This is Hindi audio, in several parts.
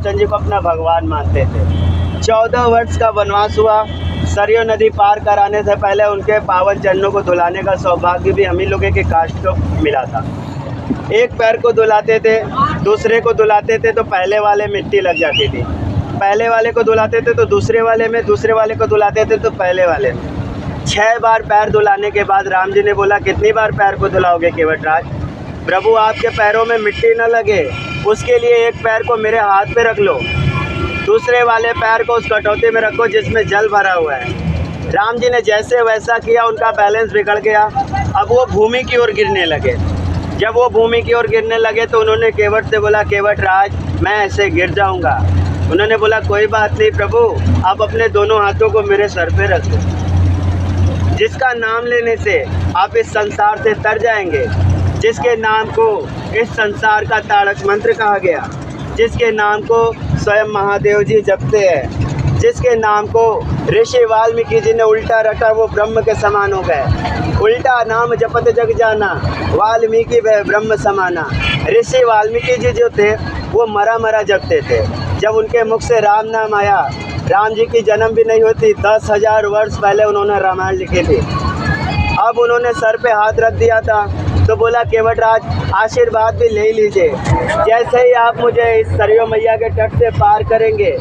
रामचंद्र जी को अपना भगवान मानते थे। 14 वर्ष का वनवास हुआ। सरयू नदी पार कराने से पहले उनके पावन चरणों को धुलाने का सौभाग्य भी हम ही लोगों के कास्ट को मिला था। एक पैर को धुलाते थे, दूसरे को धुलाते थे तो पहले वाले मिट्टी लग जाती थी, पहले वाले को धुलाते थे तो दूसरे वाले में, दूसरे वाले को धुलाते थे तो पहले वाले में। 6 बार पैर धुलाने के बाद राम जी ने बोला, कितनी बार पैर को धुलाओगे केवटराज? प्रभु आपके पैरों में मिट्टी न लगे उसके लिए एक पैर को मेरे हाथ पे रख लो, दूसरे वाले पैर को उस कटौती में रखो जिसमें जल भरा हुआ है। राम जी ने जैसे वैसा किया, उनका बैलेंस बिगड़ गया। अब वो भूमि की ओर गिरने लगे। जब वो भूमि की ओर गिरने लगे तो उन्होंने केवट से बोला, केवटराज मैं ऐसे गिर जाऊंगा। उन्होंने बोला, कोई बात नहीं प्रभु, आप अपने दोनों हाथों को मेरे सर पे रख दो। जिसका नाम लेने से आप इस संसार से तर जाएंगे, जिसके नाम को इस संसार का तारक मंत्र कहा गया, जिसके नाम को स्वयं महादेव जी जपते हैं, जिसके नाम को ऋषि वाल्मीकि जी ने उल्टा रटा वो ब्रह्म के समान हो गए। उल्टा नाम जपत जग जाना, वाल्मीकि वह ब्रह्म समाना। ऋषि वाल्मीकि जी जो थे वो मरा मरा जपते थे। जब उनके मुख से राम नाम आया, राम जी की जन्म भी नहीं होती, 10,000 वर्ष पहले उन्होंने रामायण लिखी थी। अब उन्होंने सर पे हाथ रख दिया था तो बोला, केवटराज आशीर्वाद भी ले लीजिए। जैसे ही आप मुझे इस सरयू मैया के तट से पार करेंगे,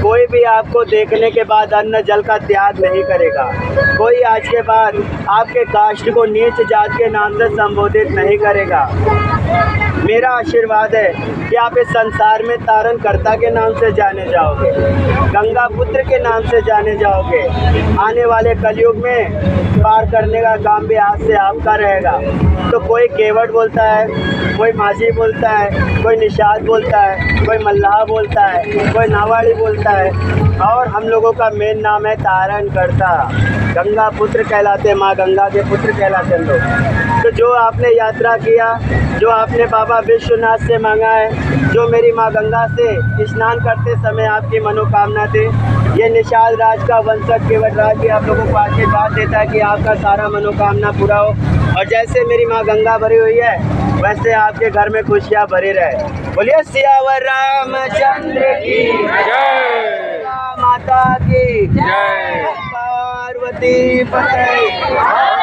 कोई भी आपको देखने के बाद अन्न जल का त्याग नहीं करेगा। कोई आज के बाद आपके कास्ट को नीच जात के नाम से संबोधित नहीं करेगा। मेरा आशीर्वाद है कि आप इस संसार में तारण कर्ता के नाम से जाने जाओगे, गंगा पुत्र के नाम से जाने जाओगे। आने वाले कलयुग में पार करने का काम भी आज से आपका रहेगा। तो कोई केवट बोलता है, कोई माझी बोलता है, कोई निषाद बोलता है, कोई मल्लाह बोलता है, कोई नावाड़ी बोलता है, और हम लोगों का मेन नाम है तारण कर्ता। गंगा पुत्र कहलाते, माँ गंगा के पुत्र कहलाते हम लोग। तो जो आपने यात्रा किया, जो आपने बाबा विश्वनाथ से मांगा है, जो मेरी माँ गंगा से स्नान करते समय आपकी मनोकामना थे, ये निषाद राज का वंशज केवटराज भी आप लोगों को आशीर्वाद देता है कि आपका सारा मनोकामना पूरा हो। और जैसे मेरी माँ गंगा भरी हुई है, वैसे आपके घर में खुशियाँ भरी रहे। बोलिए सियावर रामचंद्र की जय, माता की जय, पार्वती पते।